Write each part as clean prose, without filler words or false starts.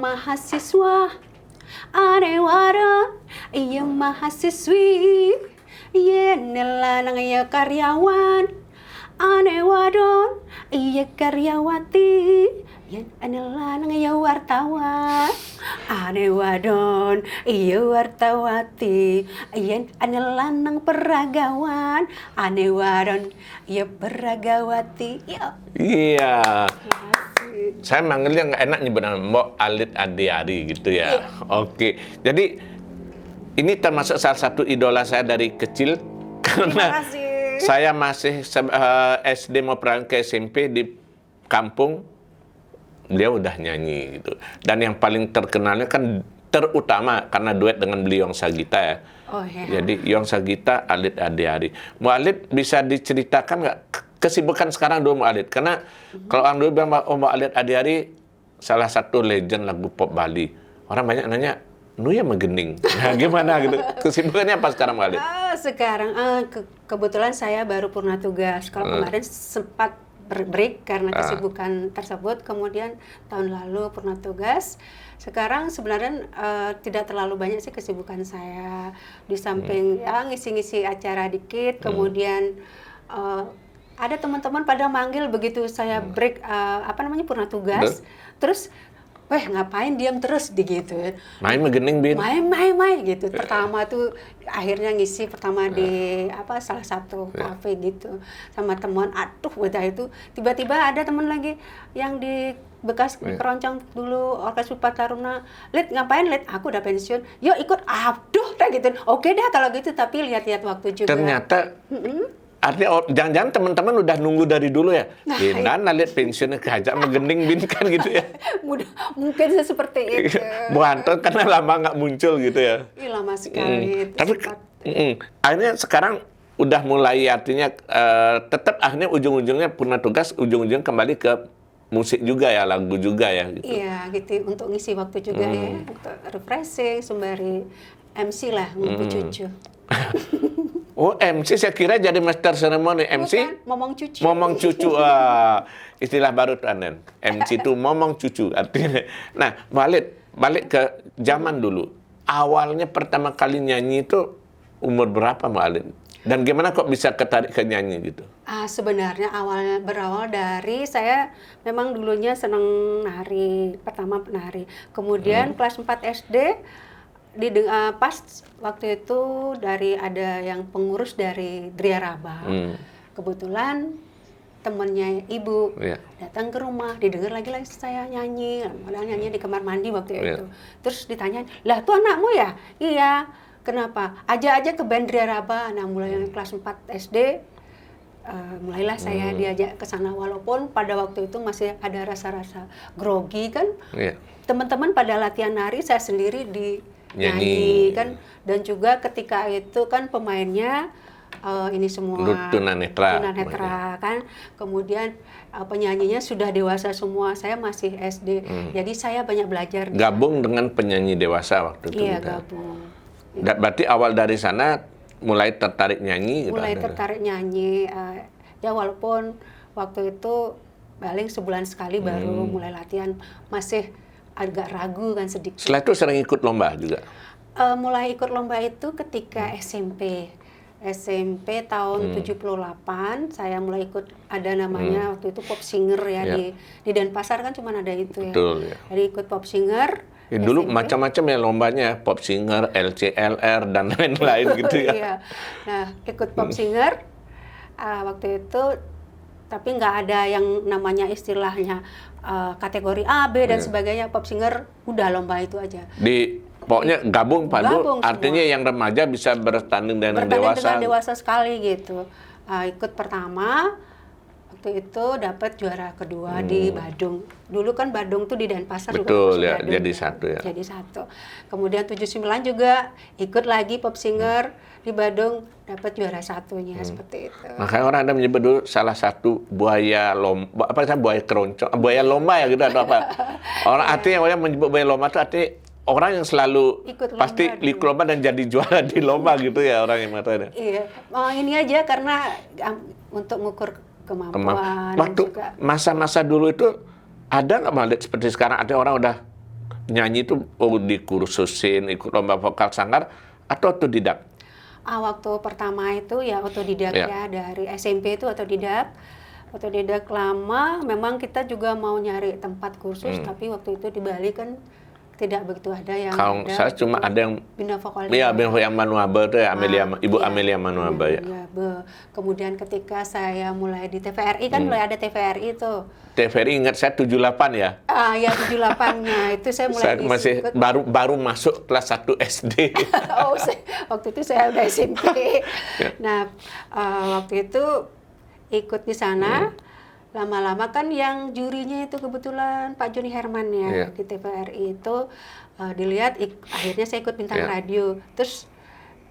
mahasiswa, ane wadon, iya mahasiswi, iya nelanang iya karyawan, ane wadon, iya karyawati, iya nelanang iya wartawan, ane wadon, iya wartawati, iya nelanang peragawan, ane wadon, iya peragawati, iya. Iya. Saya manggilnya nggak enak nyebut nama Mbok Alit Adiari gitu ya. Oke. Jadi ini termasuk salah satu idola saya dari kecil karena saya masih SD mau ke SMP di kampung, dia udah nyanyi gitu. Dan yang paling terkenalnya kan terutama karena duet dengan beliau Yong Sagita ya. Oh, ya. Jadi Yong Sagita, Alit Adiari. Mbak Alit bisa diceritakan nggak kesibukan sekarang dulu Mbak Alit? Karena kalau orang dulu bilang Mbak Alit Adiari salah satu legend lagu pop Bali. Orang banyak nanya, nu ya megening. Nah, gimana gitu? Kesibukannya apa sekarang Mbak Alit? Sekarang kebetulan saya baru purna tugas. Kalau kemarin sempat break karena kesibukan tersebut. Kemudian tahun lalu purna tugas. Sekarang sebenarnya tidak terlalu banyak sih kesibukan saya. Di samping ya ngisi-ngisi acara dikit. Kemudian ada teman-teman pada manggil begitu saya break purna tugas. Terus ngapain diam terus digituin. Main megening bin. Main gitu. Pertama tuh akhirnya ngisi pertama di salah satu kafe gitu sama teman. Aduh, udah itu tiba-tiba ada teman lagi yang di bekas keroncong dulu Orkes Pupat Taruna. Lid ngapain Lid? Aku udah pensiun. Yuk ikut. Aduh, kayak gitu. Oke dah kalau gitu, tapi lihat-lihat waktu juga. Ternyata artinya jangan-jangan teman-teman udah nunggu dari dulu ya. Binan lihat pensiunnya kehajak megening bin kan gitu ya. Mungkin seperti itu. Bu Anton karena lama nggak muncul gitu ya. Iya lama sekali. Tapi akhirnya sekarang udah mulai artinya tetap akhirnya ujung-ujungnya purna tugas, ujung-ujungnya kembali ke musik juga ya, lagu juga ya. Gitu. Iya gitu, untuk ngisi waktu juga ya, untuk refreshing, sembari MC lah, ngumpul cucu. Oh, MC saya kira jadi master ceremony. MC? Bukan, momong cucu. Momong cucu. Istilah baru tuh Anden. MC itu momong cucu artinya. Nah, balik ke zaman dulu. Awalnya pertama kali nyanyi itu umur berapa Mbak Alit? Dan gimana kok bisa ketarik ke nyanyi gitu? Sebenarnya berawal dari saya memang dulunya senang nari. Pertama penari. Kemudian kelas 4 SD pas waktu itu ada yang pengurus dari Dria Raba. Kebetulan temennya ibu datang ke rumah, didengar lagi saya nyanyi di kamar mandi waktu itu. Terus ditanya, lah tuh anakmu ya? Iya. Kenapa? Aja ke band Dria Raba. Nah mulai kelas 4 SD mulailah saya diajak ke sana, walaupun pada waktu itu masih ada rasa-rasa grogi kan. Teman-teman pada latihan nari, saya sendiri nyanyi kan, dan juga ketika itu kan pemainnya ini semua tunanetra kan, kemudian penyanyinya sudah dewasa semua, saya masih SD, jadi saya banyak belajar. Gabung dengan penyanyi dewasa waktu itu. Iya, gabung. Berarti awal dari sana mulai tertarik nyanyi? Tertarik nyanyi, ya walaupun waktu itu paling sebulan sekali baru mulai latihan, masih agak ragu kan sedikit. Setelah itu sering ikut lomba juga? Mulai ikut lomba itu ketika SMP tahun 78, saya mulai ikut, ada namanya waktu itu Pop Singer ya, di Denpasar kan cuma ada itu ya. Betul, ya. Jadi ikut Pop Singer. Ya, dulu macam-macam ya lombanya, Pop Singer, LCLR, dan lain-lain gitu ya. Iya. Nah, ikut Pop Singer waktu itu, tapi nggak ada yang namanya istilahnya kategori A, B, dan sebagainya. Pop Singer udah lomba itu aja. Pokoknya gabung artinya semua. Yang remaja bisa bertanding dengan dewasa. Bertanding dengan dewasa sekali gitu. Ikut pertama, waktu itu dapat juara kedua di Badung. Dulu kan Badung tuh di Denpasar. Betul ya, Badung, jadi satu ya. Jadi satu. Kemudian 79 juga ikut lagi Pop Singer di Badung, dapat juara satunya seperti itu. Makanya orang ada menyebut dulu salah satu buaya lomba, buaya keroncong, buaya lomba ya gitu atau apa. Orang artinya orang menyebut buaya lomba itu artinya orang yang selalu pasti ikut lomba dan jadi juara di lomba gitu ya orang yang mengatakan. Iya, ini aja karena untuk mengukur kemampuan. Waktu masa-masa dulu itu ada nggak Malik seperti sekarang ada orang udah nyanyi itu dikursusin, ikut lomba vokal sanggar atau otodidak? Waktu pertama itu ya otodidak ya, dari SMP itu otodidak lama. Memang kita juga mau nyari tempat kursus, tapi waktu itu di Bali kan tidak begitu ada yang Kalau ada. saya cuma ada yang Bina Vokal. Iya, yang Manuaba itu ya, Ibu Iya, Amelia Manuaba ya. Iya, kemudian ketika saya mulai di TVRI kan mulai ada TVRI itu. TVRI ingat saya 78 ya. Ya 78-nya itu saya mulai Saya masih ikut. baru masuk kelas 1 SD. Waktu itu saya udah SMP. Nah, waktu itu ikut di sana. Lama-lama kan yang jurinya itu kebetulan Pak Joni Herman ya di TVRI itu dilihat akhirnya saya ikut Bintang Radio. Terus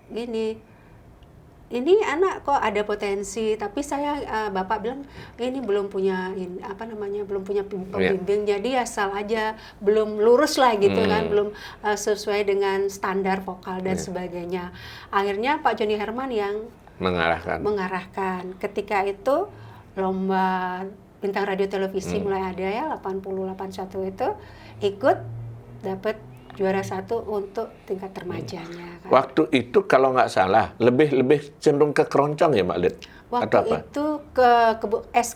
gini, ini anak kok ada potensi, tapi saya Bapak bilang ini belum punya belum punya pembimbing, jadi asal aja belum lurus lah gitu kan, belum sesuai dengan standar vokal dan sebagainya. Akhirnya Pak Joni Herman yang mengarahkan. Ketika itu lomba Bintang Radio Televisi mulai ada ya 80-81 itu ikut dapat juara 1 untuk tingkat remajanya kan. Waktu itu kalau nggak salah lebih cenderung ke keroncong ya Mbak Lid? Waktu itu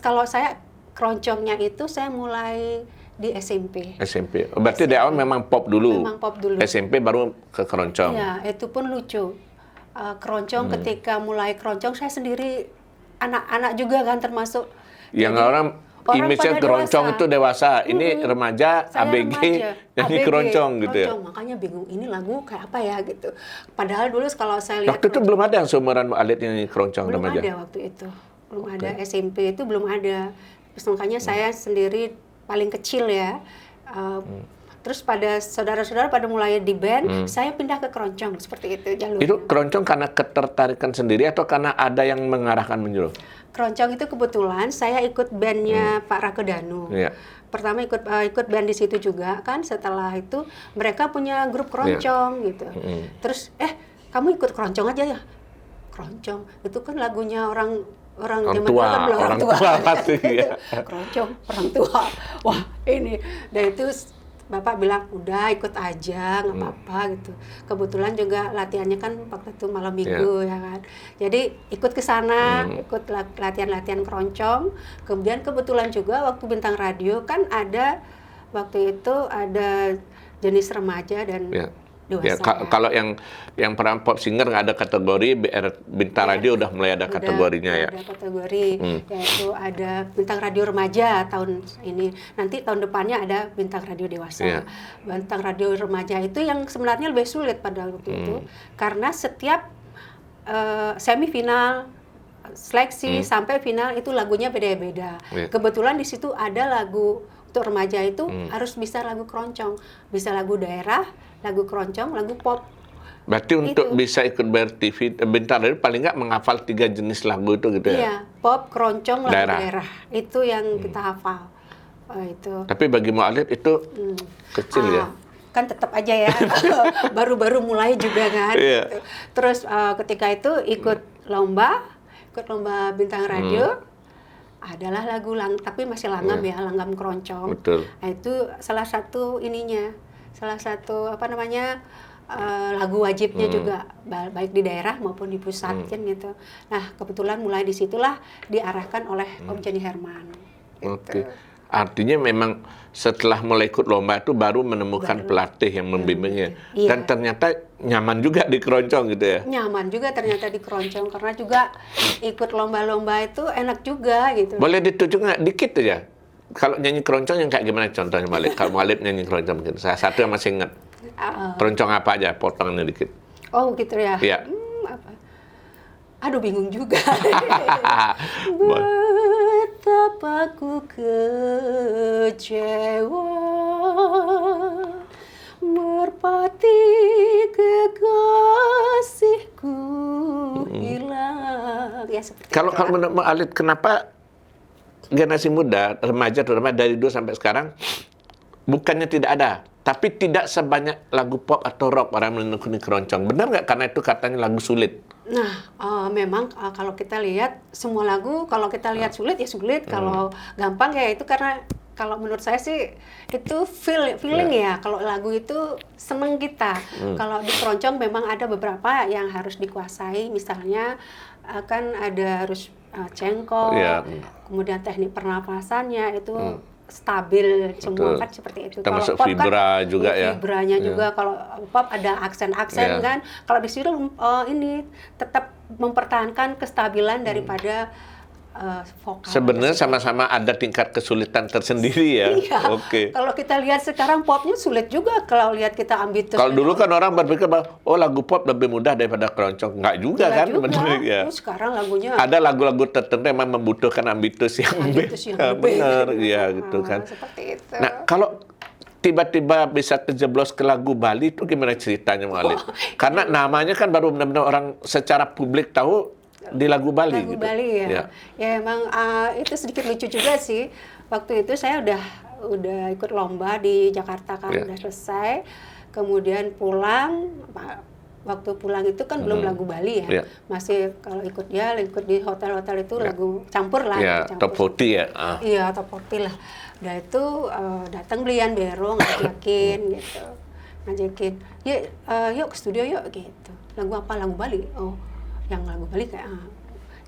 kalau saya keroncongnya itu saya mulai di SMP. Berarti di awal memang pop dulu. Memang pop dulu. SMP baru ke keroncong. Iya, itu pun lucu. Keroncong ketika mulai keroncong saya sendiri anak-anak juga kan termasuk. Yang orang image-nya keroncong itu dewasa, ini remaja, ABG, nyanyi keroncong gitu ya. Makanya bingung, ini lagu kayak apa ya gitu. Padahal dulu kalau saya lihat waktu itu belum ada yang seumuran Mbak Alit nyanyi keroncong remaja. Belum ada waktu itu. Belum ada, SMP itu belum ada. Terus makanya saya sendiri paling kecil ya. Terus pada saudara-saudara pada mulai di band, saya pindah ke keroncong seperti itu jalurnya. Itu keroncong karena ketertarikan sendiri atau karena ada yang mengarahkan menyuruh? Keroncong itu kebetulan saya ikut bandnya Pak Rakedanu. Pertama ikut band di situ juga kan. Setelah itu mereka punya grup keroncong gitu. Terus kamu ikut keroncong aja ya. Keroncong itu kan lagunya orang zaman dulu kan orang tua pasti ya. Keroncong orang tua. Wah ini, dan itu Bapak bilang udah ikut aja nggak apa-apa gitu. Kebetulan juga latihannya kan waktu itu malam minggu ya kan. Jadi ikut ke sana, ikut latihan keroncong. Kemudian kebetulan juga waktu Bintang Radio kan ada waktu itu ada jenis remaja dan dewasa. Kalau yang peran pop singer nggak ada kategori, Bintang Radio udah mulai ada kategorinya ya. Ada kategori, yaitu ada Bintang Radio Remaja tahun ini. Nanti tahun depannya ada Bintang Radio Dewasa. Bintang Radio Remaja itu yang sebenarnya lebih sulit pada waktu itu, karena setiap semifinal, seleksi sampai final itu lagunya beda-beda. Kebetulan di situ ada lagu untuk remaja itu harus bisa lagu keroncong, bisa lagu daerah, lagu keroncong, lagu pop. Berarti untuk bisa ikut BRTV, Bintang Radio paling nggak menghafal 3 jenis lagu itu gitu ya? Iya, pop, keroncong, lagu daerah. Itu yang kita hafal. Itu. Tapi bagi Mu'alid itu kecil ya? Kan tetap aja ya, baru-baru mulai juga kan. Gitu. Terus ketika itu ikut lomba Bintang Radio. Adalah lagu tapi masih langgam ya, langgam keroncong. Betul. Nah, itu salah satu lagu wajibnya juga, baik di daerah maupun di pusat kan gitu. Nah kebetulan mulai disitulah diarahkan oleh Om Joni Herman. Gitu. Artinya memang setelah mulai ikut lomba itu baru menemukan pelatih yang membimbingnya. Dan ternyata nyaman juga di keroncong gitu ya? Nyaman juga ternyata di keroncong, karena juga ikut lomba-lomba itu enak juga gitu. Boleh ditunjuk nggak dikit aja? Kalau nyanyi keroncong yang kayak gimana contohnya Malik? Kalau Malik nyanyi keroncong mungkin. Saya satu yang masih ingat. Keroncong apa aja? Potongannya dikit. Oh gitu ya? Iya. Apa? Aduh bingung juga. Betapa ku kecewa, merpati kekasihku hilang. Ya, kalau menurut Alit, kenapa generasi muda, remaja terutama dari dulu sampai sekarang, bukannya tidak ada, tapi tidak sebanyak lagu pop atau rock orang menekuni keroncong? Benar nggak? Karena itu katanya lagu sulit. Nah, memang kalau kita lihat semua lagu, kalau kita lihat sulit ya sulit, kalau gampang ya itu karena kalau menurut saya sih itu feeling ya. Kalau lagu itu seneng kita. Kalau di keroncong memang ada beberapa yang harus dikuasai. Misalnya kan ada harus cengkok, kemudian teknik pernapasannya itu stabil semua kan seperti itu. Kalau Termasuk pop vibra kan, juga ya. Vibranya juga kalau pop ada aksen-aksen kan. Kalau di situ ini tetap mempertahankan kestabilan daripada vokal. Sebenarnya sama-sama ada tingkat kesulitan tersendiri ya. Iya. Oke. Kalau kita lihat sekarang popnya sulit juga kalau lihat kita ambitus. Kalau dulu kan orang berpikir bahwa oh lagu pop lebih mudah daripada keroncong. Enggak juga kan sebenarnya. Ya. Sekarang lagunya Ada lagu-lagu tertentu yang memang membutuhkan ambitus yang benar ya gitu kan. Seperti itu. Nah, kalau tiba-tiba bisa kejeblos ke lagu Bali itu gimana ceritanya Mbak Karena namanya kan baru benar-benar orang secara publik tahu di lagu Bali lagu gitu. Bali ya. Ya emang itu sedikit lucu juga sih. Waktu itu saya udah ikut lomba di Jakarta kan udah selesai. Kemudian pulang, waktu pulang itu kan belum lagu Bali ya. Masih kalau ikut di hotel-hotel itu lagu campur lah. Top 40 ya. Iya, top 40 lah. Udah itu datang Blian Bero ngajakin gitu. Ngajakin, yuk ke studio yuk gitu. Lagu apa? Lagu Bali. Oh, yang lagu Bali kayak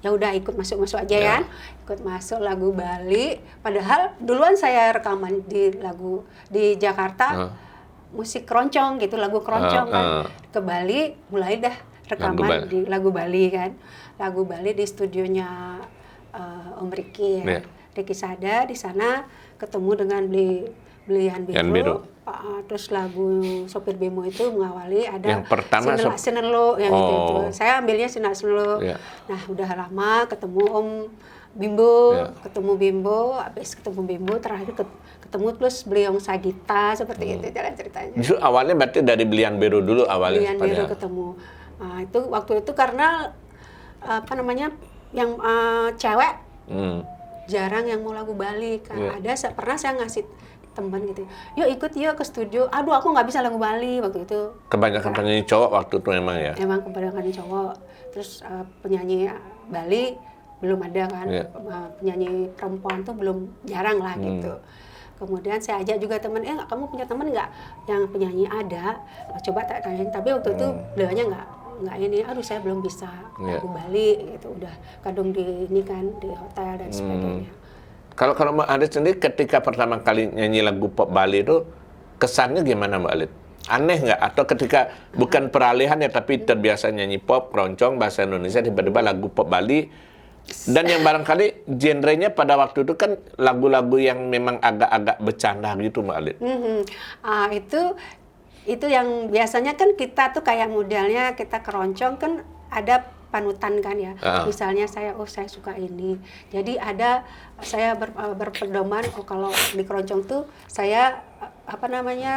ya udah ikut masuk aja kan, ikut masuk lagu Bali. Padahal duluan saya rekaman di Jakarta musik keroncong gitu, lagu keroncong kan. Ke Bali mulai dah rekaman di lagu Bali kan, lagu Bali di studionya Om Ricky ya. Ricky Sada di sana ketemu dengan Blian Biro. Terus lagu Sopir Bemo itu mengawali ada yang pertama Sinelo yang itu. Saya ambilnya Sinelo. Nah, udah lama ketemu Om Bimbo, habis ketemu Bimbo terakhir ketemu terus beliau Sagita seperti itu jalan ceritanya. Justru awalnya berarti dari Blian Biro dulu awalnya. Blian Biro ketemu. Nah, itu waktu itu karena apa namanya yang cewek jarang yang mau lagu Bali kan. Pernah saya ngasih teman gitu, yuk ikut yuk ke studio. Aduh, aku nggak bisa lagu Bali waktu itu. Kebanyakan penyanyi cowok waktu itu memang ya. Emang kebanyakan cowok. Terus penyanyi Bali belum ada kan, penyanyi perempuan tuh belum jarang lah gitu. Kemudian saya ajak juga teman, kamu punya teman nggak yang penyanyi ada? Coba tak tanyain. Tapi waktu itu beliaunya nggak ini. Aduh, saya belum bisa lagu Bali gitu. Udah kadung di ini kan di hotel dan sebagainya. Kalau Mbak Alit sendiri ketika pertama kali nyanyi lagu pop Bali itu kesannya gimana Mbak Alit? Aneh nggak? Atau ketika bukan peralihan ya tapi terbiasa nyanyi pop, keroncong, bahasa Indonesia tiba-tiba lagu pop Bali dan yang barangkali genrenya pada waktu itu kan lagu-lagu yang memang agak-agak bercanda gitu Mbak Alit. Itu yang biasanya kan kita tuh kayak modelnya kita keroncong kan ada panutan kan ya. Misalnya saya suka ini. Jadi saya berpedoman kalau di keroncong tuh saya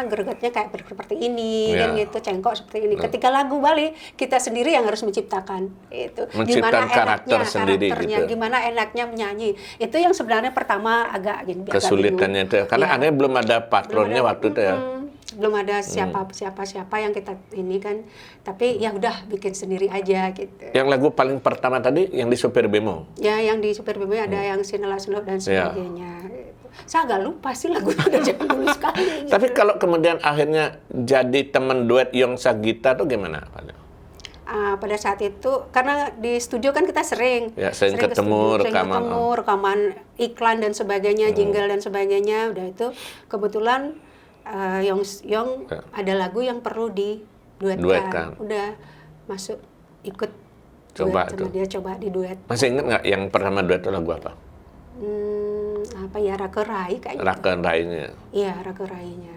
gregetnya kayak seperti ini kan gitu, cengkok seperti ini. Ketika lagu Bali kita sendiri yang harus menciptakan itu. Menciptakan karakternya gitu. Gimana enaknya menyanyi. Itu yang sebenarnya pertama agak kesulitannya itu. Karena aneh belum ada patronnya waktu itu ya. Belum ada siapa yang kita ini kan, tapi ya udah bikin sendiri aja gitu. Yang lagu paling pertama tadi yang di Sopir Bemo? Ya, yang di Sopir Bemo ada yang Sinela dan sebagainya. Saya agak lupa sih lagu udah zaman dulu sekali. Gitu. Tapi kalau kemudian akhirnya jadi teman duet Yong Sagita tuh gimana? Pada saat itu karena di studio kan kita sering ketemu rekaman iklan dan sebagainya, jingle dan sebagainya. Udah itu kebetulan Yong ada lagu yang perlu diduetkan. Udah masuk ikut coba sama dia coba diduet. Masih ingat nggak yang pertama duet itu lagu apa? Apa ya, Rake Rai kayaknya. Rake Rainya. Iya, Rake Rainya.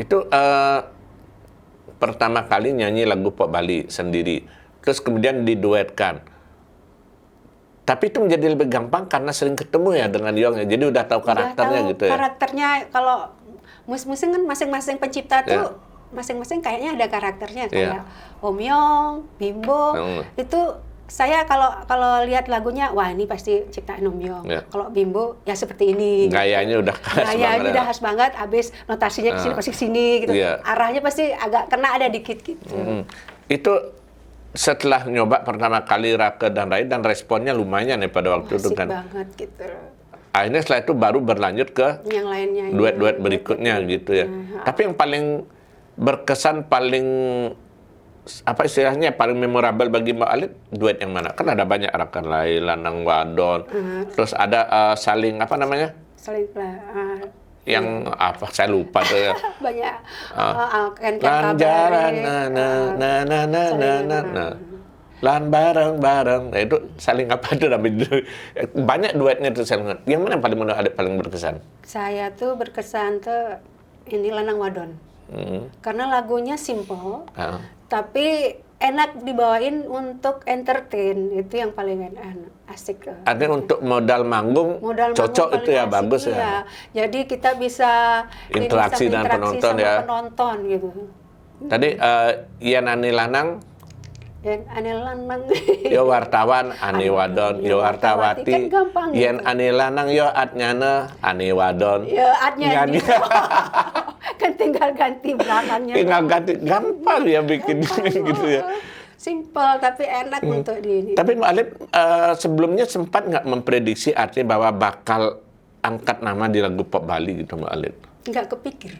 Itu pertama kali nyanyi lagu pop Bali sendiri. Terus kemudian diduetkan. Tapi itu menjadi lebih gampang karena sering ketemu ya dengan Yong ya. Jadi udah tahu karakternya gitu ya. Karakternya kalau musik kan masing-masing pencipta tuh masing-masing kayaknya ada karakternya kayak Om Yong, Bimbo itu saya kalau lihat lagunya wah ini pasti ciptaan Om Yong. Kalau Bimbo ya seperti ini. Gayanya udah khas banget. Habis notasinya kesini pasti kesini gitu. Arahnya pasti agak kena ada dikit gitu. Itu setelah nyoba pertama kali Rake dan Rai dan responnya lumayan ya pada waktu itu kan. Asik banget gitu. Akhirnya setelah itu baru berlanjut ke yang lainnya. duet-duet berikutnya gitu ya. Tapi yang paling berkesan, paling apa istilahnya, paling memorable bagi Mbak Alit, duet yang mana? Kan ada banyak, Rakan Lai, Lanang Wadon, terus ada saling apa namanya? Saling Yang apa saya lupa tuh ya. banyak Lanjaran lan bareng-bareng. Nah, itu saling apa tuh namanya? Banyak duetnya tuh saling. Yang mana yang paling paling berkesan? Saya tuh berkesan tuh ini Lanang Wadon. Karena lagunya simple, tapi enak dibawain untuk entertain. Itu yang paling asik. Artinya untuk modal manggung cocok itu ya, asik, bagus iya. ya. Jadi kita bisa Interaksi dengan penonton sama ya. penonton gitu. Tadi Ian Ani Lanang, Dan Anil Lanang. yo wartawan Ani Wadon, yo wartawati. Kan gampang Ian gitu. Ani Lanang, yo Adnyana Ani Wadon. Ya, adnya Nyanyi. kan tinggal ganti belakangnya. Tinggal ganti, gampang ya bikin gitu ya. Simple tapi enak untuk di ini. Tapi Mbak Alit sebelumnya sempat nggak memprediksi artinya bahwa bakal angkat nama di lagu pop Bali gitu Mbak Alit? Nggak kepikir.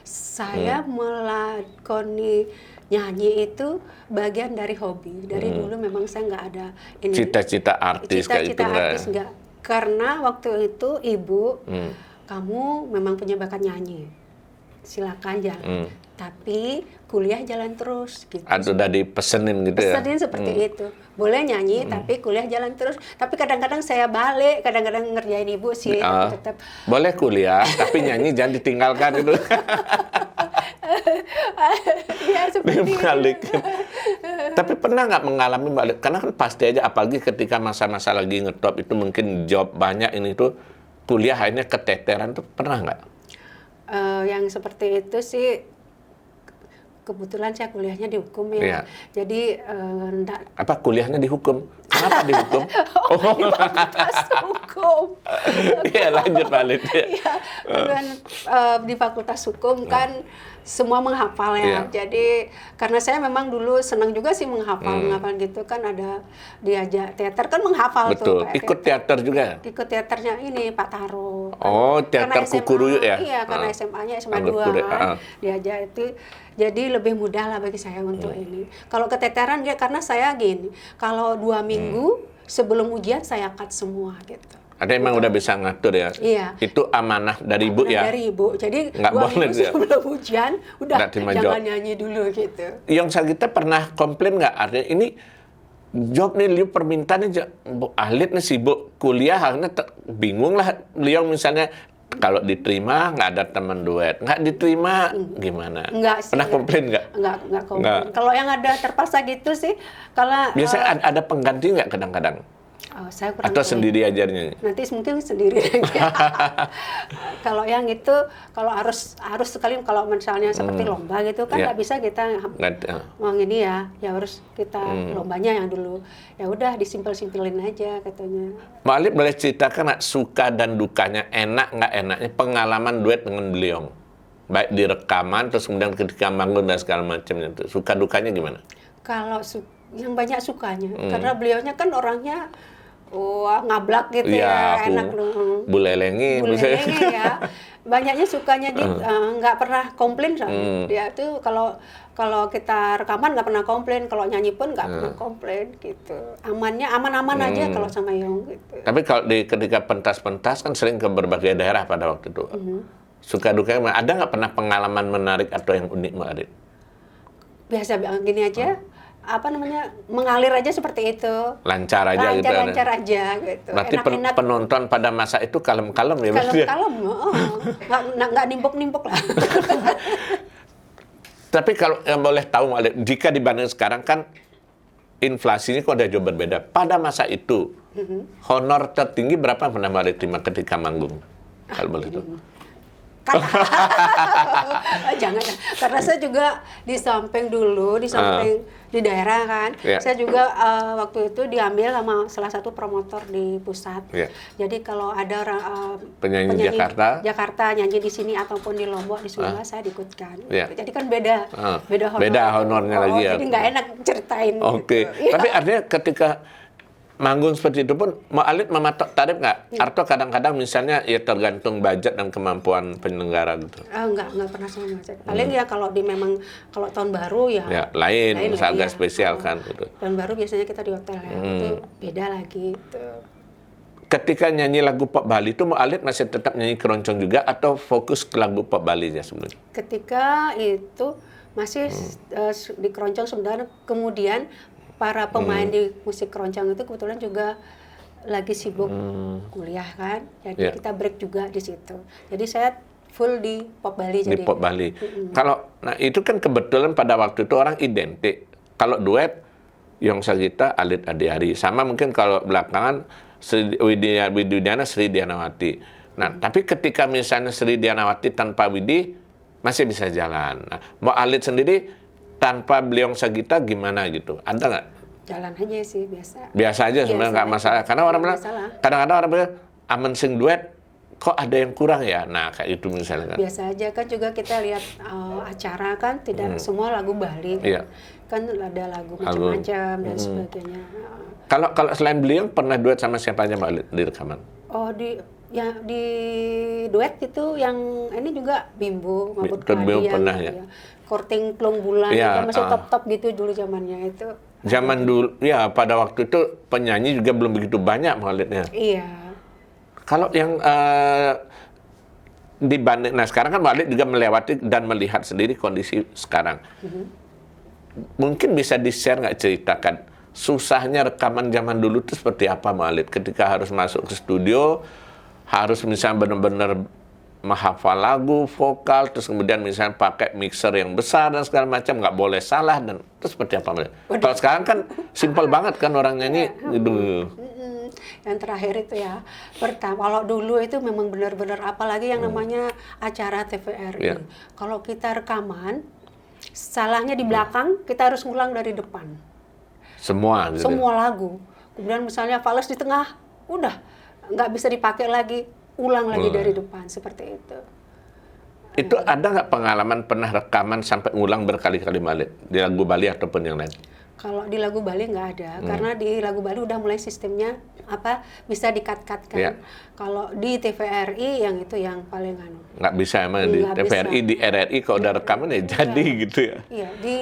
Saya melakoni nyanyi itu bagian dari hobi. Dari dulu memang saya nggak ada ini. Cita-cita artis kayak itu Cita-cita nggak? artis nggak. Karena waktu itu ibu, kamu memang punya bakat nyanyi. Silakan jalan. Tapi kuliah jalan terus gitu. Atau udah dipesenin gitu ya? Pesenin seperti itu. Boleh nyanyi tapi kuliah jalan terus. Tapi kadang-kadang saya balik, kadang-kadang ngerjain ibu sih, tapi tetap Boleh kuliah, tapi nyanyi jangan ditinggalkan itu. ya seperti itu. Dibalik. Tapi pernah nggak mengalami Mbak Alit? Karena kan pasti aja, apalagi ketika masa-masa lagi ngetop itu mungkin job banyak ini tuh, kuliah akhirnya keteteran tuh, pernah nggak? Yang seperti itu sih kebetulan saya kuliahnya di hukum ya. Iya. Jadi enggak Apa kuliahnya dihukum? Kenapa dihukum? di fakultas hukum. Iya, lanjut Mbak Alit. Iya, kan di fakultas hukum kan semua menghafal ya. Iya. Jadi karena saya memang dulu senang juga sih menghafal gitu kan, ada diajak teater kan menghafal Betul. tuh. Ikut teater juga? Ikut teaternya ini Pak Taro. Oh, teater Karena SMA, Kukuruyuk ya? Iya, karena SMA-nya SMA Anggap 2 kuda, kan. Diajak itu jadi lebih mudah lah bagi saya untuk ini. Kalau keteteran dia karena saya gini, kalau 2 minggu sebelum ujian saya cut semua gitu. Ada emang udah bisa ngatur ya? Iya. Itu amanah dari Ibu ya? Dari ibu. Jadi Nggak 2 boleh minggu dia. sebelum ujian udah Nggak terima jangan job. nyanyi dulu gitu. Yang kita pernah komplain nggak? Artinya ini job nih, Liu permintaannya Bu Alit nih sibuk kuliah, akhirnya bingung lah beliau misalnya kalau diterima nggak ada teman duet, nggak diterima gimana? Enggak sih. Pernah komplain nggak? Enggak komplain. Nggak. Kalau yang ada terpaksa gitu sih, kalau Biasanya ada pengganti nggak kadang-kadang? saya kurang Atau tahu. sendiri aja nyanyi? Nanti mungkin sendiri lagi. Kalau yang itu, kalau harus sekali, kalau misalnya seperti lomba gitu kan Iya. nggak bisa kita mau ini ya harus kita lombanya yang dulu. Ya udah disimpel-simpelin aja katanya. Mbak Alit boleh ceritakan nggak suka dan dukanya, enak nggak enaknya pengalaman duet dengan beliau? Baik di rekaman, terus kemudian ketika manggung dan segala macamnya itu. Suka dukanya gimana? Kalau yang banyak sukanya, karena beliaunya kan orangnya wah ngablak gitu ya, enak loh. Bulelengin. Bulelengin ya. Banyaknya sukanya gitu, nggak pernah komplain soalnya. Dia tuh kalau kita rekaman nggak pernah komplain, kalau nyanyi pun nggak pernah komplain gitu. Aman-aman aja kalau sama Yong gitu. Tapi kalau ketika pentas-pentas kan sering ke berbagai daerah pada waktu itu. Suka dukanya, ada nggak pernah pengalaman menarik atau yang unik Mbak Alit? Biasa gini aja. Apa namanya, mengalir aja seperti itu. Lancar aja gitu. Lancar aja gitu. Berarti Enak-enak. penonton pada masa itu kalem-kalem ya? berarti ya? Kalem, nggak nimpuk-nimpuk lah. Tapi kalau yang boleh tahu, Mbak Alit, jika dibanding sekarang kan inflasinya kok udah jauh berbeda. Pada masa itu, honor tertinggi berapa yang pernah Mbak Alit terima ketika manggung? Kalau boleh tahu. Jangan, karena saya juga di samping di daerah kan, Yeah. saya juga waktu itu diambil sama salah satu promotor di pusat. Yeah. Jadi kalau ada Penyanyi Jakarta nyanyi di sini ataupun di Lombok di Sumba saya diikutkan. Yeah. Jadi kan beda honor. Beda honornya lagi ya. Jadi nggak enak ceritain. Oke. Gitu. Tapi artinya ketika manggung seperti itu pun, mau Alit mematok tarif nggak? Atau kadang-kadang misalnya ya tergantung budget dan kemampuan penyelenggara gitu? Enggak pernah sama macet. Paling ya kalau memang kalau tahun baru ya, Ya, lain lah, harga iya. spesial kan gitu. Tahun baru biasanya kita di hotel ya, itu beda lagi gitu. Ketika nyanyi lagu pop Bali itu mau Alit masih tetap nyanyi keroncong juga atau fokus ke lagu pop Bali ya sebenarnya? Ketika itu masih di keroncong sebenarnya, kemudian para pemain di musik keroncong itu kebetulan juga lagi sibuk kuliah kan, jadi kita break juga di situ. Jadi saya full di pop Bali. Di pop Bali. Kalau nah itu kan kebetulan pada waktu itu orang identik. Kalau duet Yong Sagita, Alit Adi-Ari. Sama mungkin kalau belakangan Widiana Sri Dianawati. Nah, tapi ketika misalnya Sri Dianawati tanpa Widi masih bisa jalan. Nah, mau Alit sendiri tanpa beliau Sagita gimana gitu? Ada nggak? Jalan aja sih, biasa. Biasa aja sebenarnya nggak masalah. Karena orang bilang, kadang-kadang orang bilang, aman sing duet, kok ada yang kurang ya? Nah, kayak itu misalnya kan. Biasa aja kan, juga kita lihat acara kan, tidak semua lagu Bali. Kan, Iya. kan ada lagu macam-macam dan sebagainya. Kalau selain beliau, pernah duet sama siapa aja Mbak Alit di rekaman? Oh, di duet itu yang ini juga Bimbo, Mabut Bimbo Keladian, pernah ya? Korting Plung Bulan, Ya, itu masih top-top gitu dulu zamannya itu. Zaman dulu, ya pada waktu itu penyanyi juga belum begitu banyak Mbak Alitnya. Iya. Kalau yang dibanding, nah sekarang kan Mbak Alit juga melewati dan melihat sendiri kondisi sekarang. Mungkin bisa di-share nggak, ceritakan susahnya rekaman zaman dulu itu seperti apa Mbak Alit? Ketika harus masuk ke studio, harus misalnya benar-benar menghafal lagu, vokal, terus kemudian misalnya pakai mixer yang besar dan segala macam, nggak boleh salah, dan itu seperti apa Mbak Alit? Kalau sekarang kan simpel banget kan orang nyanyi gitu. Yang terakhir itu ya, pertama kalau dulu itu memang benar-benar, apalagi yang namanya acara TVRI. Kalau kita rekaman, salahnya di belakang, kita harus ngulang dari depan. Semua gitu. Semua lagu. Kemudian misalnya fals di tengah, udah nggak bisa dipakai lagi, ulang lagi dari depan, seperti itu. Itu ada nggak pengalaman pernah rekaman sampai ngulang berkali-kali Mbak Alit di lagu Bali ataupun yang lain? Kalau di lagu Bali nggak ada, karena di lagu Bali udah mulai sistemnya bisa di-cut-cut kan. Kalau di TVRI yang itu yang paling nggak bisa emang di TVRI, di RRI kalau udah rekaman ya jadi gitu ya. Iya, di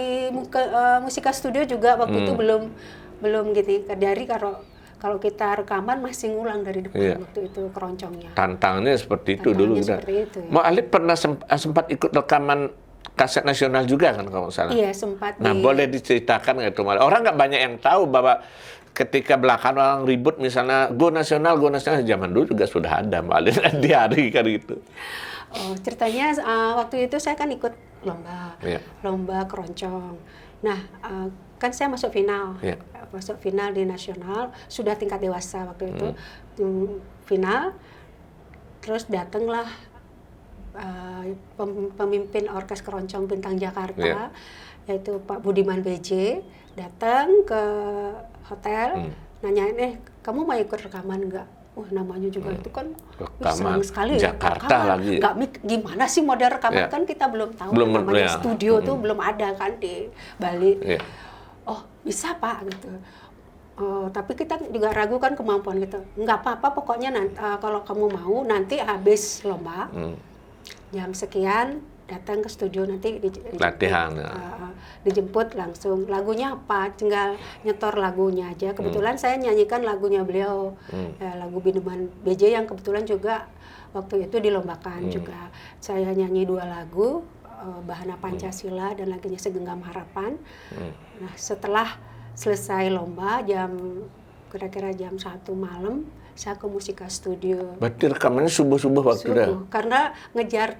Musika Studio juga waktu itu belum gitu. Dari kalau kita rekaman masih ngulang dari depan waktu itu keroncongnya. Tantangannya seperti itu dulu. Seperti itu, ya. Mbak Alit pernah sempat ikut rekaman kaset nasional juga kan kalau nggak salah? Iya, sempat. Nah, boleh diceritakan nggak itu? Orang nggak banyak yang tahu bahwa ketika belakangan orang ribut misalnya go nasional, zaman dulu juga sudah ada Mbak Alit di hari kan gitu. Oh, ceritanya waktu itu saya kan ikut lomba keroncong. Nah, kan saya masuk final. Masuk final di nasional, sudah tingkat dewasa waktu itu. Final, terus datanglah pemimpin Orkes Keroncong Bintang Jakarta, yaitu Pak Budiman BJ, datang ke hotel, nanyain, kamu mau ikut rekaman nggak? Namanya juga itu kan rekaman sekali Jakarta lagi. Gimana sih model rekaman, kan kita belum tahu, namanya studio tuh belum ada kan di Bali. Oh, bisa Pak gitu. Tapi kita juga ragu kan kemampuan kita. Nggak apa-apa, pokoknya nanti, kalau kamu mau nanti habis lomba jam sekian datang ke studio, nanti latihan. Dijemput langsung. Lagunya apa? Tinggal nyetor lagunya aja. Kebetulan saya nyanyikan lagunya beliau, lagu Budiman BJ yang kebetulan juga waktu itu dilombakan juga. Saya nyanyi 2 lagu, Bahana Pancasila dan lagunya Segenggam Harapan. Nah, setelah selesai lomba kira-kira jam 1 malam, saya ke Musika Studio. Berarti rekamannya subuh-subuh waktu itu? Karena ngejar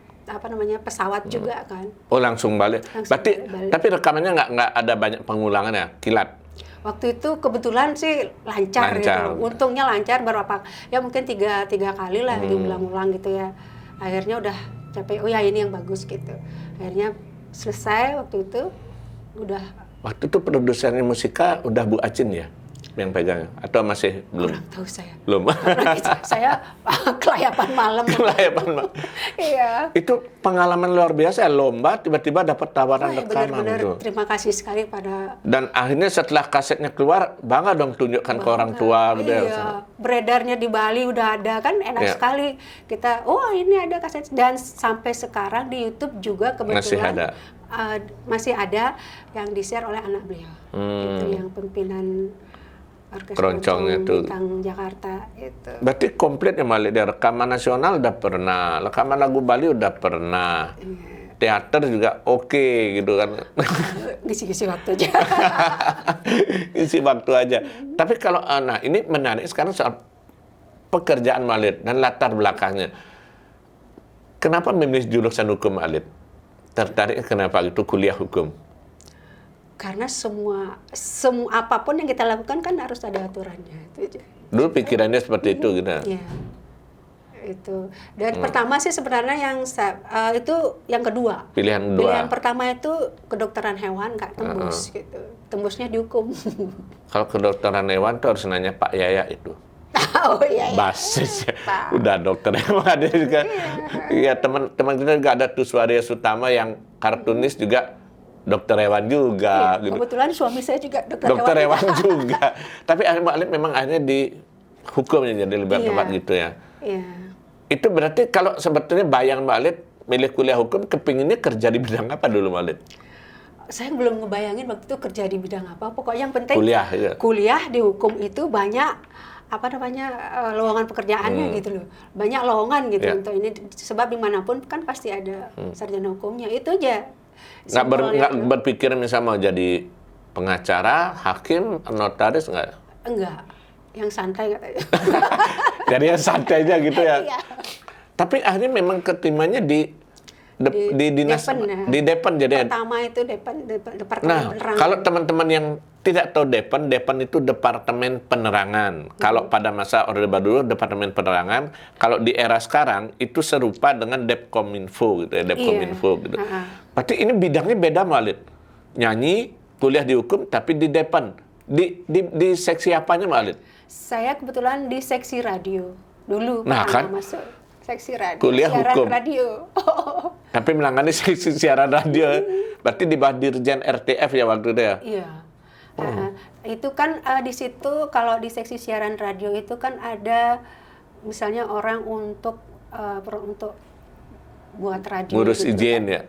pesawat juga kan. Oh, langsung balik. Berarti balik. Tapi rekamannya nggak ada banyak pengulangan ya, kilat? Waktu itu kebetulan sih lancar. Gitu. Untungnya lancar, ya mungkin tiga kali lah diulang-ulang gitu ya. Akhirnya udah capek, oh ya ini yang bagus gitu. Akhirnya selesai waktu itu, udah. Waktu itu produsernya Musika udah Bu Acin ya? yang pegang atau masih belum? Kurang tahu saya. Belum. Karena saya kelayapan malam. Kelayapan, Mbak. Iya. Itu pengalaman luar biasa, lomba tiba-tiba dapat tawaran Wah, rekaman benar-benar gitu. terima kasih sekali pada Dan akhirnya setelah kasetnya keluar, bangga dong tunjukkan ke orang tua gitu ya. iya, beredarnya di Bali udah ada kan enak Iya. sekali kita. Oh ini ada kaset dan sampai sekarang di YouTube juga kebetulan masih ada yang di-share oleh anak beliau. Itu yang pimpinan orkes Keroncongnya Keroncong tuh. Bintang Jakarta itu. Berarti komplit ya Malik, dia rekaman nasional udah pernah, rekaman lagu Bali udah pernah, teater juga oke gitu kan. Ngisi-ngisi waktu aja. Isi waktu aja. Tapi kalau nah ini menarik sekarang soal pekerjaan Malik dan latar belakangnya. Kenapa memilih jurusan hukum Malik? Tertarik kenapa itu kuliah hukum? Karena semua apapun yang kita lakukan kan harus ada aturannya itu aja. Dulu pikirannya seperti itu gitu. Iya. Itu. Dan pertama sih sebenarnya itu yang kedua. Pilihan kedua. Pilihan pertama itu kedokteran hewan nggak tembus gitu. Tembusnya di hukum. Kalau kedokteran hewan tuh harus nanya Pak Yaya itu. Oh iya. Basis ya. Udah dokter hewan ada juga. Iya, teman-teman kita juga ada Tuswaria Sutama yang kartunis juga dokter hewan juga Iya, gitu. kebetulan suami saya juga Dokter hewan juga. Tapi akhirnya memang akhirnya di hukum ya, jadi lebih tepat gitu ya. Iya. Itu berarti kalau sebetulnya bayang Mbak Alit milih kuliah hukum, kepinginnya kerja di bidang apa dulu Mbak Alit? Saya belum ngebayangin waktu itu kerja di bidang apa. Pokoknya yang penting Kuliah, ya. kuliah di hukum itu banyak lowongan pekerjaannya gitu loh. Banyak lowongan gitu Ya. untuk ini. Sebab dimanapun kan pasti ada sarjana hukumnya. Itu aja. Nggak berpikir misalnya mau jadi pengacara, hakim, notaris nggak? Enggak. Yang santai katanya. Jadi yang santai aja gitu ya. Iya. Tapi akhirnya memang ketimanya di dinas Depen, ya. di Depen jadi. Pertama itu Departemen Nah, Penerangan. kalau teman-teman yang tidak tahu Depen itu Departemen Penerangan. Kalau pada masa Orde Baru Departemen Penerangan, kalau di era sekarang itu serupa dengan Depkominfo gitu ya, Depkominfo gitu. Berarti ini bidangnya beda Malit. Nyanyi, kuliah di hukum tapi di Depen. Di seksi apanya Malit? Saya kebetulan di seksi radio dulu. Nah, kan? Masuk seksi radio. Kuliah siaran hukum. radio. Tapi menangani seksi siaran radio. Berarti di bawah Dirjen RTF ya waktu itu ya? Iya. Itu kan di situ kalau di seksi siaran radio itu kan ada misalnya orang untuk buat radio. Ngurus gitu izin kan. ya?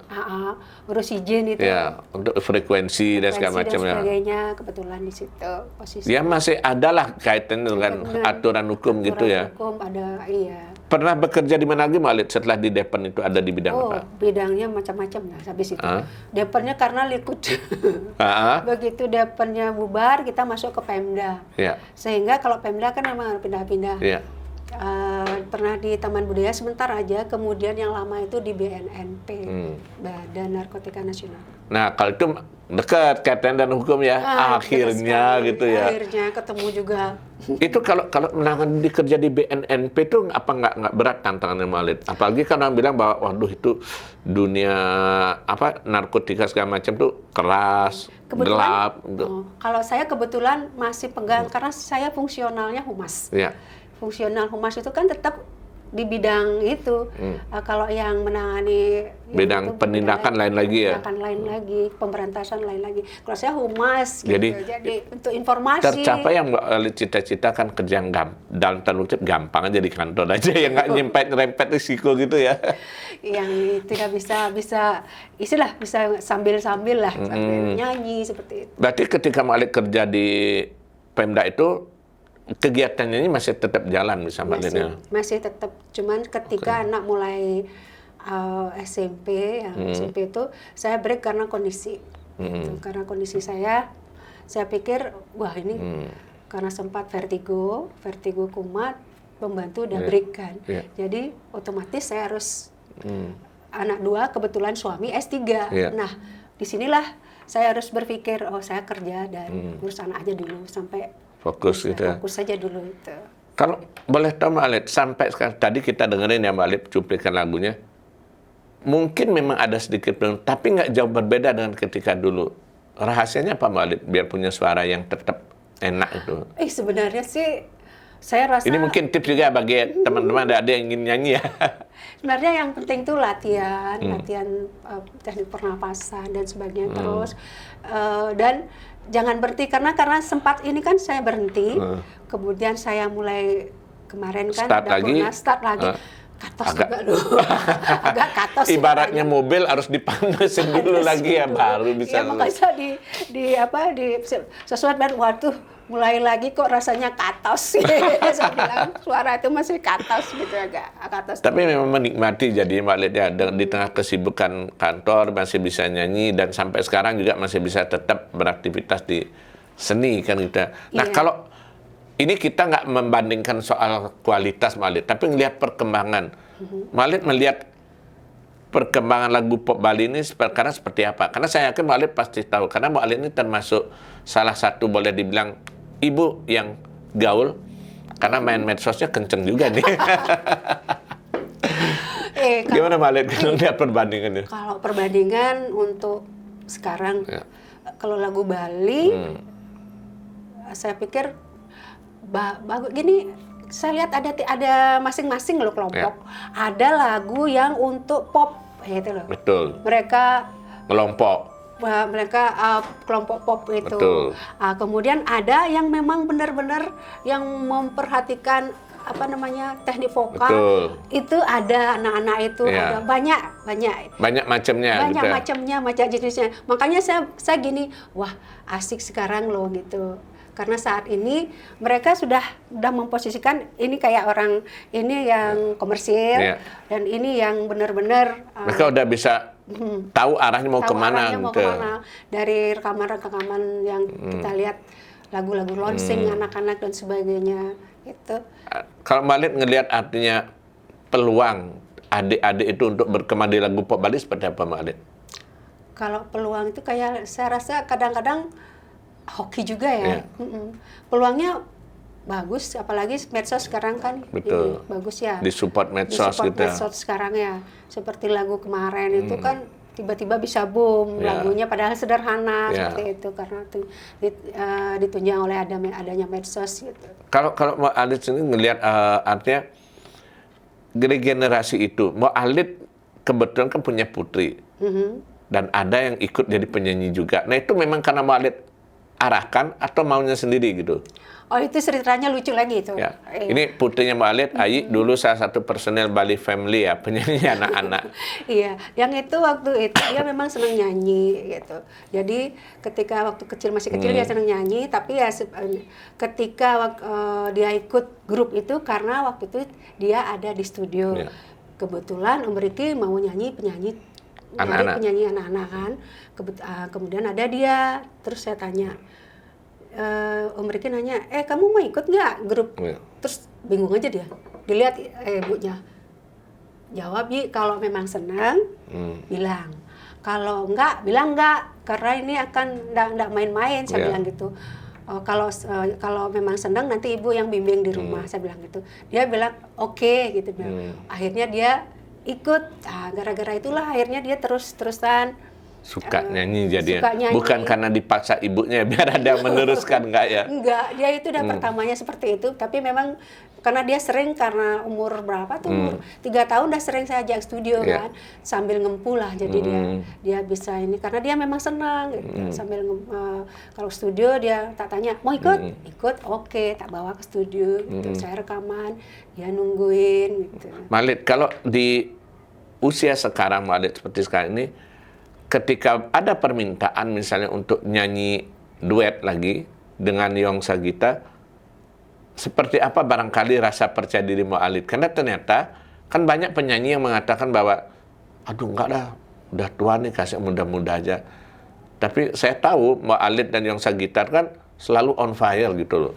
Ngurus izin itu. Ya, untuk frekuensi dan segala macam ya. sebagainya kebetulan di situ posisi. Ya masih ada lah kaitannya dengan aturan hukum gitu ya. Hukum ada, iya. Pernah bekerja di mana lagi Malit setelah di Depen itu ada di bidang apa? Bidangnya macam-macam lah habis itu. Depennya karena Likud. Begitu Depennya bubar, kita masuk ke Pemda. Ya. Sehingga kalau Pemda kan memang pindah-pindah. Ya. Pernah di Taman Budaya sebentar aja, kemudian yang lama itu di BNNP, Badan Narkotika Nasional. Nah, kalau itu dekat kaitan dan hukum ya, akhirnya sekali. gitu ya. Akhirnya ketemu juga. Itu kalau menangani kerja di BNNP itu apa nggak berat tantangannya Malit? Apalagi kan orang bilang bahwa waduh itu dunia narkotika segala macam tuh keras, gelap. Kalau saya kebetulan masih pegang karena saya fungsionalnya humas. Ya. Fungsional humas itu kan tetap di bidang itu. Kalau yang menangani bidang itu, penindakan lain lagi ya. Penindakan lain lagi, pemberantasan lain lagi. Kalau saya humas Jadi untuk informasi. tercapai yang cita-cita kan kerja yang dalam tanda kutip gampang aja di kantor aja yang nggak nyempet risiko gitu ya. Yang tidak bisa istilah bisa sambil lah, sambil nyanyi seperti itu. Berarti ketika Malik kerja di Pemda itu kegiatannya ini masih tetap jalan bisa Maliknya? Masih tetap, cuman ketika anak mulai SMP, SMP itu saya break karena kondisi. Gitu. Karena kondisi saya pikir wah ini karena sempat vertigo kumat, pembantu udah break kan. Jadi otomatis saya harus anak 2, kebetulan suami S3. Nah, disinilah saya harus berpikir saya kerja dan urus anak aja dulu sampai fokus gitu ya. Fokus saja dulu itu. Kalau boleh tahu Mbak Alit, sampai sekarang tadi kita dengerin ya Mbak Alit cuplikan lagunya. Mungkin memang ada sedikit belum, tapi nggak jauh berbeda dengan ketika dulu. Rahasianya apa Mbak Alit biar punya suara yang tetap enak itu. Sebenarnya sih saya rasa Ini mungkin tips juga bagi teman-teman ada yang ingin nyanyi ya. sebenarnya yang penting tuh latihan, teknik pernapasan dan sebagainya terus dan jangan berhenti karena sempat ini kan saya berhenti, kemudian saya mulai kemarin kan start lagi. Katos agak, juga loh. Agak katos. Ibaratnya mobil harus dipanasin dulu lagi ya baru bisa. Iya, makanya di sesuai dengan waktu mulai lagi kok rasanya katos. Saya bilang suara itu masih katos gitu, agak katos. Tapi memang menikmati jadi Mbak Lid ya, di tengah kesibukan kantor masih bisa nyanyi dan sampai sekarang juga masih bisa tetap beraktivitas di seni kan kita. Nah, kalau ini kita nggak membandingkan soal kualitas Mbak Lid, tapi ngelihat perkembangan. Mbak Lid melihat perkembangan lagu pop Bali ini sekarang seperti apa? Karena saya yakin Mbak Lid pasti tahu, karena Mbak Lid ini termasuk salah satu boleh dibilang ibu yang gaul, karena main medsosnya kenceng juga nih. Gimana Mbak Lid kalau lihat perbandingannya? Kalau perbandingan untuk sekarang, kalau lagu Bali, saya pikir bagus gini. Saya lihat ada masing-masing loh kelompok. Ada lagu yang untuk pop gitu loh. Betul. Mereka kelompok pop itu. Kemudian ada yang memang benar-benar yang memperhatikan teknik vokal. Betul. Itu ada anak-anak itu ada banyak macamnya macam jenisnya. Makanya saya gini, wah asik sekarang loh gitu. Karena saat ini mereka sudah memposisikan ini kayak orang ini yang komersil dan ini yang benar-benar mereka udah bisa tahu arahnya mau kemana gitu. Dari rekaman-rekaman yang kita lihat lagu-lagu launching anak-anak dan sebagainya gitu. Kalau Mbak Lid ngelihat artinya peluang adik-adik itu untuk berkembang di lagu pop Bali seperti apa Mbak Lid? Kalau peluang itu kayak saya rasa kadang-kadang hoki juga ya. Peluangnya bagus, apalagi medsos sekarang kan ini bagus ya. Disupport medsos gitu. Medsos sekarang ya. Seperti lagu kemarin itu kan tiba-tiba bisa boom lagunya padahal sederhana seperti itu karena ditunjang oleh adanya medsos gitu. Kalau Mbak Alit ini ngelihat artinya generasi itu, Mbak Alit kebetulan kan punya putri dan ada yang ikut jadi penyanyi juga. Nah itu memang karena Mbak Alit arahkan atau maunya sendiri gitu? Oh itu ceritanya lucu lagi itu. Ya. Ini putrinya Mbak Alit, Ayi, dulu salah satu personel Bali Family ya, penyanyi anak-anak. Iya, yang itu waktu itu dia memang senang nyanyi gitu. Jadi ketika waktu masih kecil dia senang nyanyi, tapi ya ketika dia ikut grup itu karena waktu itu dia ada di studio. Kebetulan Om Riki mau penyanyi anak-anak kan. Kemudian ada dia, terus saya tanya, Om Riki nanya, kamu mau ikut nggak grup? Terus bingung aja dia, dilihat ibunya. Jawab, kalau memang senang, bilang. Kalau enggak, bilang enggak, karena ini akan enggak main-main, saya bilang gitu. Kalau memang senang nanti ibu yang bimbing di rumah, saya bilang gitu. Dia bilang, oke, gitu. Akhirnya dia ikut, gara-gara itulah akhirnya dia terus-terusan suka nyanyi jadinya. Bukan karena dipaksa ibunya biar ada yang meneruskan enggak ya? Enggak, dia itu udah pertamanya seperti itu, tapi memang karena dia sering karena umur berapa tuh, umur 3 tahun udah sering saya ajak studio kan, sambil ngempul lah, jadi dia bisa ini karena dia memang senang gitu. Sambil kalau studio dia tak tanya, mau ikut? Ikut, oke, tak bawa ke studio gitu. Saya rekaman, dia nungguin gitu. Mbak Lid, kalau di usia sekarang Mbak Lid seperti sekarang ini, ketika ada permintaan misalnya untuk nyanyi duet lagi dengan Yong Sagita, seperti apa barangkali rasa percaya diri Mbak Alit? Karena ternyata kan banyak penyanyi yang mengatakan bahwa aduh enggak dah, udah tua nih, kasih muda-muda aja. Tapi saya tahu Mbak Alit dan Yong Sagita kan selalu on fire gitu loh.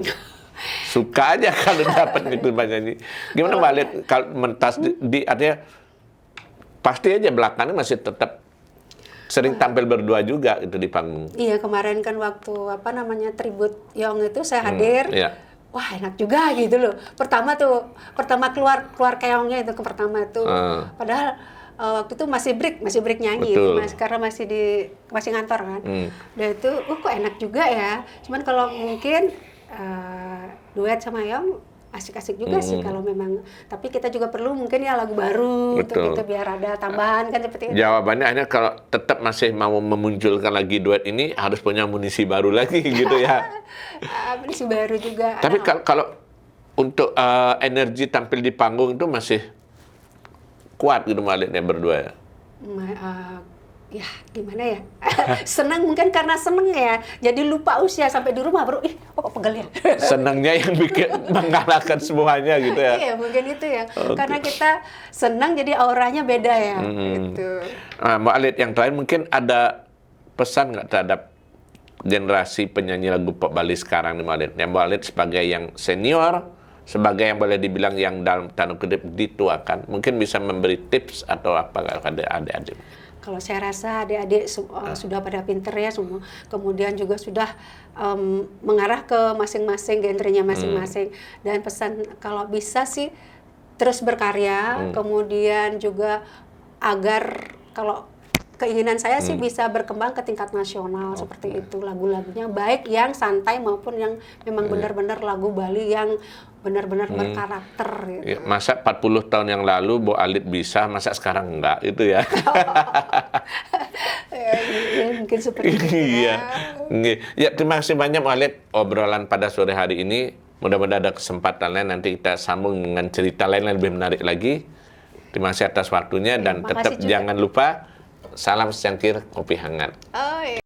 Suka aja kalau dapat gitu penyanyi. Gimana Mbak Alit kalau mentas artinya pasti aja belakangnya masih tetap sering tampil berdua juga itu di panggung. Iya, kemarin kan waktu tribute Yong itu saya hadir. Wah, enak juga gitu loh. Pertama keluar keongnya itu pertama itu. Padahal waktu itu masih break nyanyi, Betul. karena masih ngantor kan. Dan itu, kok enak juga ya. Cuman kalau mungkin duet sama Yong asik-asik juga sih kalau memang. Tapi kita juga perlu mungkin ya lagu baru untuk Betul. itu biar ada tambahan kan seperti itu. Jawabannya hanya kalau tetap masih mau memunculkan lagi duet ini harus punya amunisi baru lagi gitu ya. Amunisi baru juga. Tapi kalau untuk energi tampil di panggung itu masih kuat gitu Alit berdua ya. Ya gimana ya, senang mungkin karena seneng ya, jadi lupa usia sampai di rumah baru, kok pegel ya. Senangnya yang bikin mengalahkan semuanya gitu ya. Iya mungkin itu ya, karena kita senang jadi auranya beda ya. Gitu. Mbak Alit, yang terakhir mungkin ada pesan nggak terhadap generasi penyanyi lagu pop Bali sekarang nih Mbak Alit? Mbak Alit sebagai yang senior, sebagai yang boleh dibilang yang dalam tanda kutip dituakan, mungkin bisa memberi tips atau apa kepada adik-adik? Kalau saya rasa adik-adik sudah pada pinter ya semua, kemudian juga sudah mengarah ke masing-masing genrenya masing-masing. Dan pesan kalau bisa sih terus berkarya, kemudian juga agar kalau keinginan saya sih bisa berkembang ke tingkat nasional seperti itu, lagu-lagunya baik yang santai maupun yang memang benar-benar lagu Bali yang benar-benar berkarakter gitu. Ya, masa 40 tahun yang lalu Bu Alit bisa, masa sekarang enggak itu ya. Ya, mungkin seperti itu. Iya. Ya, terima kasih banyak Bu Alit obrolan pada sore hari ini. Mudah-mudahan ada kesempatan lain nanti kita sambung dengan cerita lain yang lebih menarik lagi. Terima kasih atas waktunya dan tetap jangan lupa salam secangkir kopi hangat. Oh, iya.